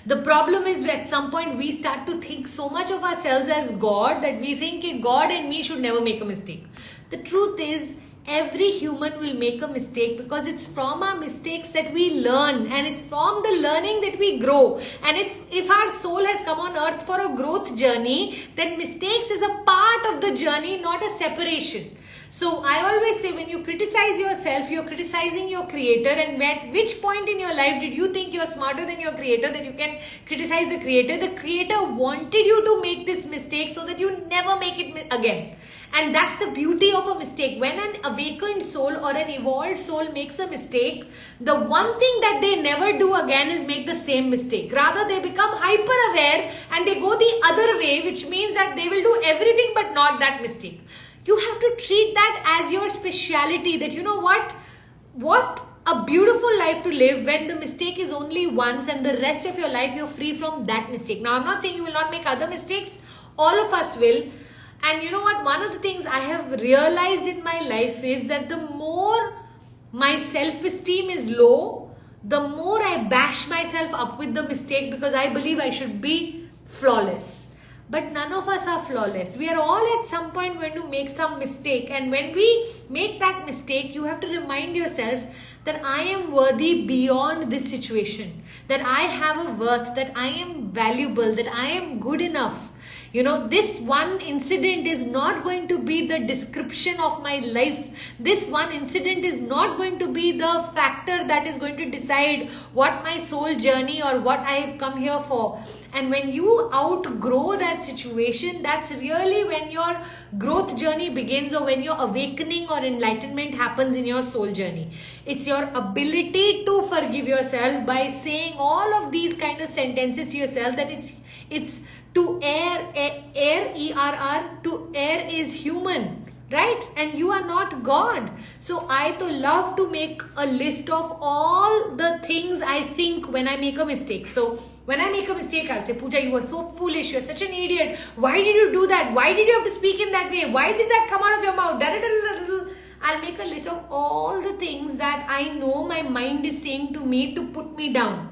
The problem is at some point we start to think so much of ourselves as God that we think God and me should never make a mistake. The truth is, every human will make a mistake because it's from our mistakes that we learn, and it's from the learning that we grow. And if our soul has come on earth for a growth journey, then mistakes is a part of the journey, not a separation. So I always say, when you criticize yourself, you're criticizing your creator. And at which point in your life did you think you're smarter than your creator, that you can criticize the creator? The creator wanted you to make this mistake so that you never make it again. And that's the beauty of a mistake. When an awakened soul or an evolved soul makes a mistake, the one thing that they never do again is make the same mistake. Rather, they become hyper aware and they go the other way, which means that they will do everything but not that mistake. You have to treat that as your speciality, that you know what a beautiful life to live when the mistake is only once and the rest of your life you're free from that mistake. Now, I'm not saying you will not make other mistakes. All of us will. And you know what? One of the things I have realized in my life is that the more my self-esteem is low, the more I bash myself up with the mistake because I believe I should be flawless. But none of us are flawless. We are all at some point going to make some mistake. And when we make that mistake, you have to remind yourself that I am worthy beyond this situation. That I have a worth, that I am valuable, that I am good enough. This one incident is not going to be the description of my life. This one incident is not going to be the factor that is going to decide what my soul journey or what I have come here for. And when you outgrow that situation, that's really when your growth journey begins, or when your awakening or enlightenment happens in your soul journey. It's your ability to forgive yourself by saying all of these kind of sentences to yourself, that it's to err, to err is human, right? And you are not God. So I to love to make a list of all the things I think when I make a mistake. So when I make a mistake, I'll say, Pooja, you were so foolish, you're such an idiot. Why did you do that? Why did you have to speak in that way? Why did that come out of your mouth? I'll make a list of all the things that I know my mind is saying to me to put me down.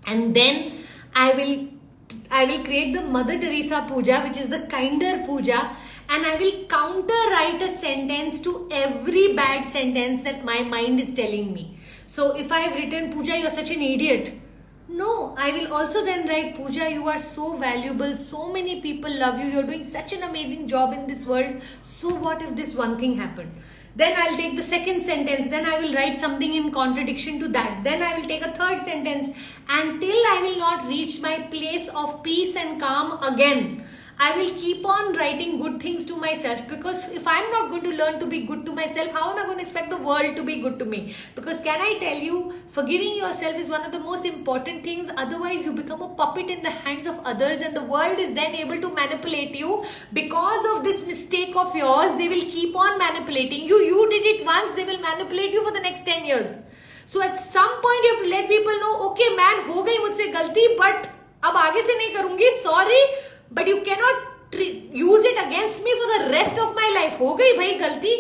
And then I will create the Mother Teresa Puja, which is the kinder puja, and I will counter write a sentence to every bad sentence that my mind is telling me. So if I have written, Pooja, you're such an idiot, no, I will also then write, Pooja, you are so valuable, so many people love you, you're doing such an amazing job in this world, so what if this one thing happened? Then I'll take the second sentence, then I will write something in contradiction to that, then I will take a third sentence, until I will not reach my place of peace and calm again. I will keep on writing good things to myself, because if I'm not going to learn to be good to myself, how am I going to expect the world to be good to me? Because can I tell you, forgiving yourself is one of the most important things. Otherwise, you become a puppet in the hands of others, and the world is then able to manipulate you. Because of this mistake of yours, they will keep on manipulating you. You did it once, they will manipulate you for the next 10 years. So at some point, you have to let people know, okay man, हो गई मुझसे गलती, but अब आगे से नहीं करूँगी, sorry. But you cannot use it against me for the rest of my life. हो गई भाई गलती.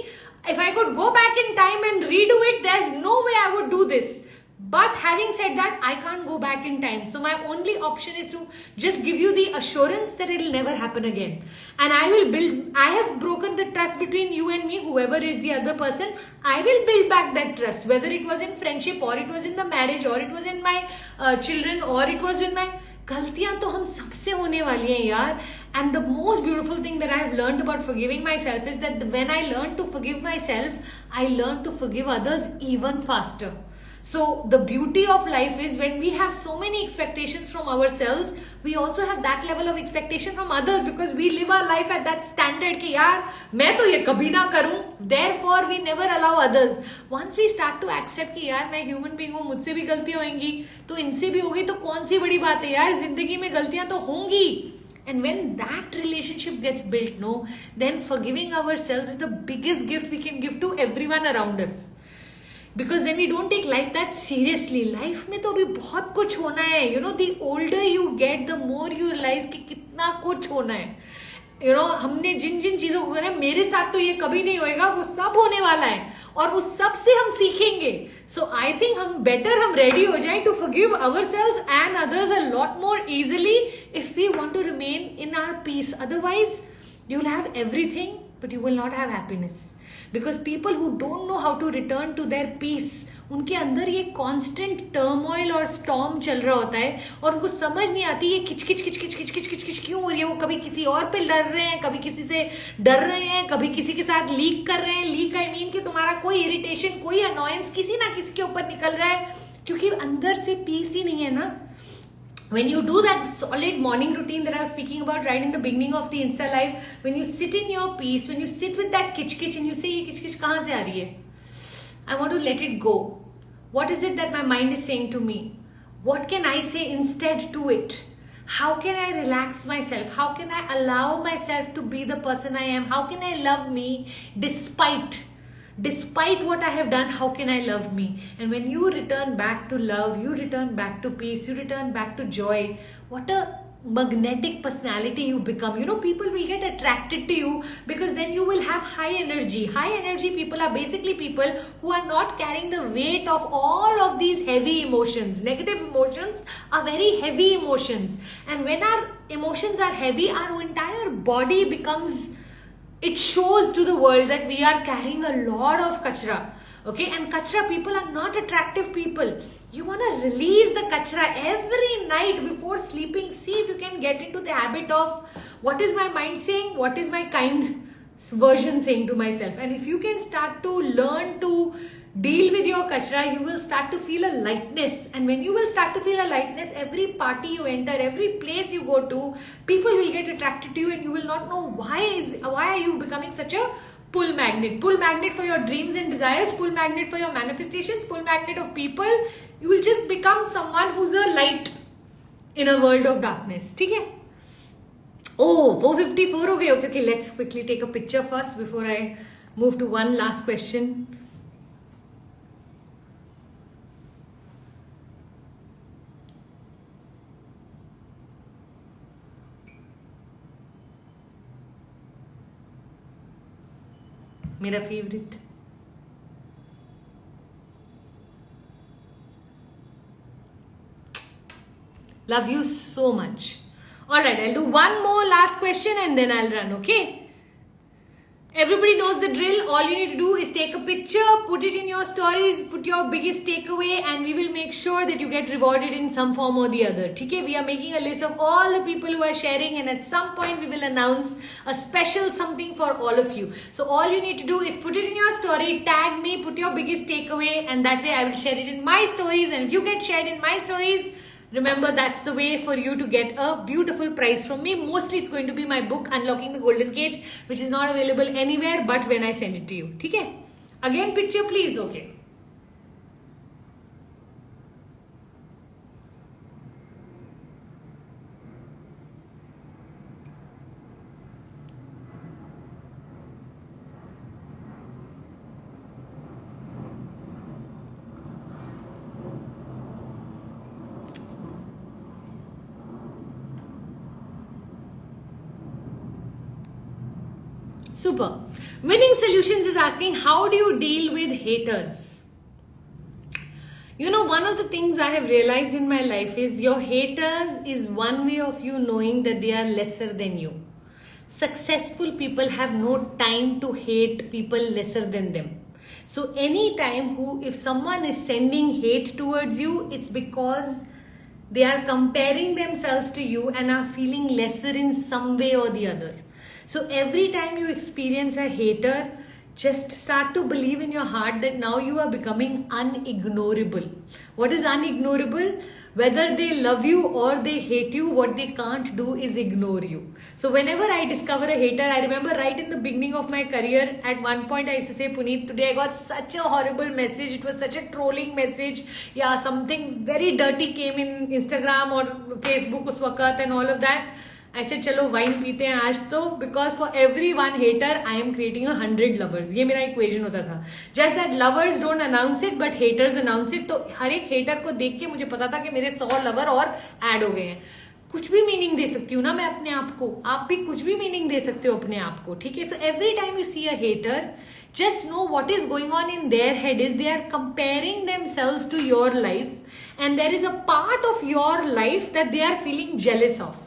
If I could go back in time and redo it, there's no way I would do this. But having said that, I can't go back in time. So my only option is to just give you the assurance that it will never happen again. And I have broken the trust between you and me, whoever is the other person. I will build back that trust, whether it was in friendship, or it was in the marriage, or it was in my children, or it was with my... गलतियां तो हम सबसे होने वाली हैं यार. And the most beautiful thing that I have learned about forgiving myself is that when I learn to forgive myself, I learn to forgive others even faster. So the beauty of life is when we have so many expectations from ourselves, we also have that level of expectation from others, because we live our life at that standard कि यार मैं तो ये कभी ना करूं. Therefore we never allow others. Once we start to accept कि यार मैं human being हूँ, मुझसे भी गलतियां होंगी, तो इनसे भी होगी, तो कौन सी बड़ी बात है यार, जिंदगी में गलतियां तो होंगी. And when that relationship gets built, then forgiving ourselves is the biggest gift we can give to everyone around us. Because then we don't take life that seriously. Life में तो अभी बहुत कुछ होना है. The older you get, the more you realize कि कितना कुछ होना है. हमने जिन जिन चीजों को करा, मेरे साथ तो ये कभी नहीं होएगा, वो सब होने वाला है, और उस सब से हम सीखेंगे. So I think हम ready हो जाएं to forgive ourselves and others a lot more easily if we want to remain in our peace. Otherwise, you will have everything, but you will not have happiness. Because people who don't know how to return to their peace, उनके अंदर ये constant turmoil और storm चल रहा होता है, और उनको समझ नहीं आती ये किच किच क्यों हो रही है. वो कभी किसी और पे लड़ रहे हैं, कभी किसी से डर रहे हैं, कभी किसी के साथ लीक कर रहे हैं. लीक आई मीन कि तुम्हारा कोई इरिटेशन, कोई अनोयंस किसी ना किसी के ऊपर निकल रहा है, क्योंकि अंदर से पीस ही नहीं है ना. When you do that solid morning routine that I was speaking about right in the beginning of the Insta Live, when you sit in your peace, when you sit with that kitch and you say, ये kitch कहाँ से आ रही है? I want to let it go. What is it that my mind is saying to me? What can I say instead to it? How can I relax myself? How can I allow myself to be the person I am? How can I love me despite what I have done? How can I love me? And when you return back to love, you return back to peace, you return back to joy, what a magnetic personality you become. People will get attracted to you, because then you will have high energy. High energy people are basically people who are not carrying the weight of all of these heavy emotions. Negative emotions are very heavy emotions. And when our emotions are heavy, our entire body becomes... it shows to the world that we are carrying a lot of kachra. Okay, and kachra people are not attractive people. You want to release the kachra every night before sleeping. See if you can get into the habit of what is my mind saying, what is my kind version saying to myself. And if you can start to learn to deal with your kachra, you will start to feel a lightness. And when you will start to feel a lightness, every party you enter, every place you go to, people will get attracted to you, and you will not know why are you becoming such a pull magnet. Pull magnet for your dreams and desires, pull magnet for your manifestations, pull magnet of people. You will just become someone who's a light in a world of darkness. Okay? Oh, 4:54 हो गए. Okay, let's quickly take a picture first before I move to one last question. मेरा favorite. Love you so much. Alright, I'll do one more last question and then I'll run, okay? Everybody knows the drill. All you need to do is take a picture, put it in your stories, put your biggest takeaway, and we will make sure that you get rewarded in some form or the other. Okay? We are making a list of all the people who are sharing, and at some point we will announce a special something for all of you. So all you need to do is put it in your story, tag me, put your biggest takeaway, and that way I will share it in my stories. And if you get shared in my stories, remember, that's the way for you to get a beautiful prize from me. Mostly it's going to be my book, Unlocking the Golden Cage, which is not available anywhere but when I send it to you. Okay? Again, picture please. Okay. Super. Winning Solutions is asking, how do you deal with haters? You know, one of the things I have realized in my life is your haters is one way of you knowing that they are lesser than you. Successful people have no time to hate people lesser than them. So anytime if someone is sending hate towards you, it's because they are comparing themselves to you and are feeling lesser in some way or the other. So every time you experience a hater, just start to believe in your heart that now you are becoming unignorable. What is unignorable? Whether they love you or they hate you, what they can't do is ignore you. So whenever I discover a hater, I remember right in the beginning of my career, at one point I used to say, Puneet, today I got such a horrible message. It was such a trolling message. Yeah, something very dirty came in Instagram or Facebook us waqt and all of that. I said, चलो wine पीते हैं आज तो, because for every one hater I am creating 100 lovers. ये मेरा equation होता था. Just that lovers don't announce it but haters announce it. तो हर एक hater को देख के मुझे पता था कि मेरे 100 lover और add हो गए हैं. कुछ भी मीनिंग दे सकती हूँ ना मैं अपने आप को. आप भी कुछ भी मीनिंग दे सकते हो अपने आप को. ठीक है? So every time you see a hater, just know what is going on in their head is they are comparing themselves to your life, and there is a part of your life that they are feeling jealous of.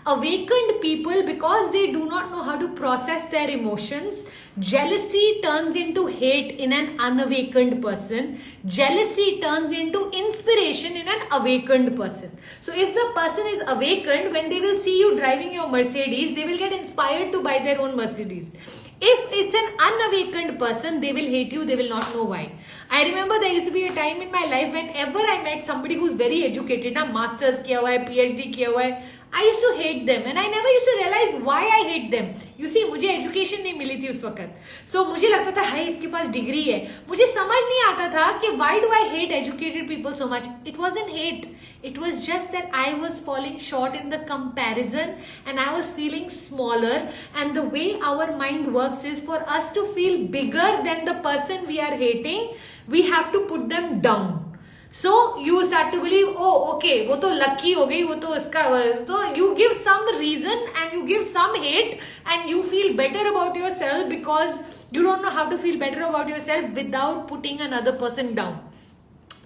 Awakened people, because they do not know how to process their emotions, jealousy turns into hate in an unawakened person. Jealousy turns into inspiration in an awakened person. So if the person is awakened, when they will see you driving your Mercedes, they will get inspired to buy their own Mercedes. If it's an unawakened person, they will hate you, they will not know why. I remember there used to be a time in my life whenever I met somebody who's very educated, na masters kiya hua hai, PhD kiya hua hai, I used to hate them and I never used to realize why I hate them. You see, मुझे education नहीं मिली थी उस वक्त. So मुझे लगता था हाय इसके पास degree है. मुझे समझ नहीं आता था कि why do I hate educated people so much? It wasn't hate. It was just that I was falling short in the comparison and I was feeling smaller, and the way our mind works is for us to feel bigger than the person we are hating, we have to put them down. So you start to believe, oh okay, वो तो lucky हो गई, वो तो इसका, तो you give some reason and you give some hate and you feel better about yourself because you don't know how to feel better about yourself without putting another person down.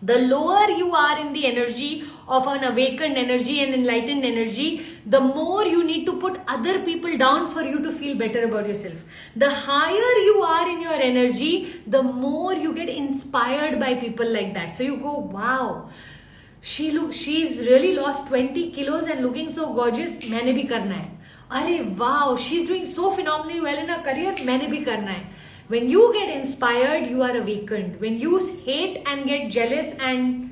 The lower you are in the energy of an awakened energy and enlightened energy, the more you need to put other people down for you to feel better about yourself. The higher you are in your energy, the more you get inspired by people like that. So you go, wow, she's really lost 20 kilos and looking so gorgeous, मैंने भी करना है. अरे wow, she's doing so phenomenally well in her career, मैंने भी करना है. When you get inspired, you are awakened. When you hate and get jealous and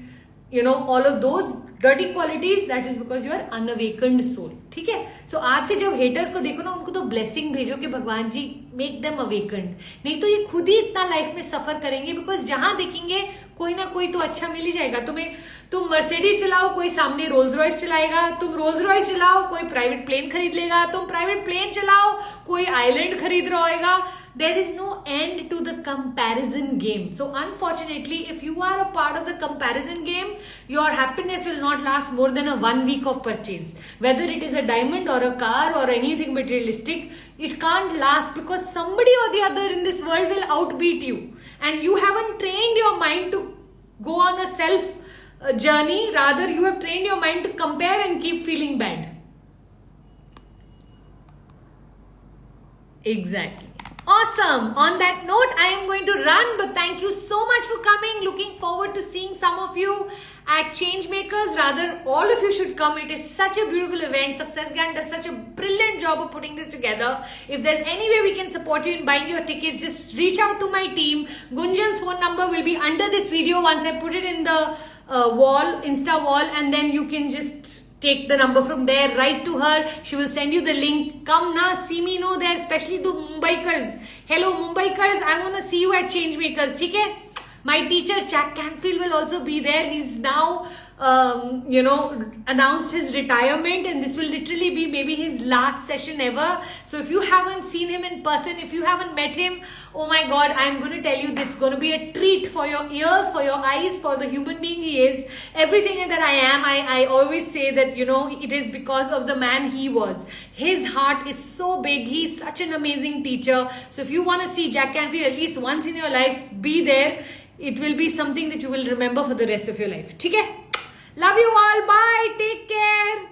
all of those dirty qualities, that is because you are unawakened soul. ठीक है? So आज से जब haters को देखो ना, उनको तो blessing भेजो कि भगवान जी make them awakened. नहीं तो ये खुद ही इतना लाइफ में सफर करेंगे, because जहां देखेंगे कोई ना कोई तो अच्छा मिल ही जाएगा तुम्हें. तुम मर्सिडीज चलाओ, कोई सामने रोल्स रॉयस चलाएगा. तुम रोल्स रॉयस चलाओ, कोई प्राइवेट प्लेन खरीद लेगा. तुम प्राइवेट प्लेन चलाओ, कोई आइलैंड खरीद रहा होगा. There is no end to the comparison game. So unfortunately, if you are a part of the comparison game, your happiness will not last more than a 1 week of purchase. Whether it is a diamond or a car or anything materialistic, it can't last, because somebody or the other in this world will outbeat you. And you haven't trained your mind to go on a self journey. Rather, you have trained your mind to compare and keep feeling bad. Exactly. Awesome. On that note, I am going to run, but thank you so much for coming. Looking forward to seeing some of you at Changemakers. Rather, all of you should come. It is such a beautiful event. Success Gang does such a brilliant job of putting this together. If there's any way we can support you in buying your tickets, just reach out to my team. Gunjan's phone number will be under this video once I put it in the Insta wall, and then you can just take the number from there, write to her, she will send you the link. Come na, see me no there, especially the Mumbaikars. Hello Mumbaikars, I want to see you at Changemakers, theek hai? My teacher Jack Canfield will also be there. He's now announced his retirement, and this will literally be maybe his last session ever. So if you haven't seen him in person, if you haven't met him, oh my god, I'm going to tell you, this is going to be a treat for your ears, for your eyes, for the human being he is. Everything that I am, I always say that it is because of the man he was. His heart is so big. He's such an amazing teacher. So if you want to see Jack Canfield at least once in your life, be there. It will be something that you will remember for the rest of your life. ठीक है? Love you all. Bye. Take care.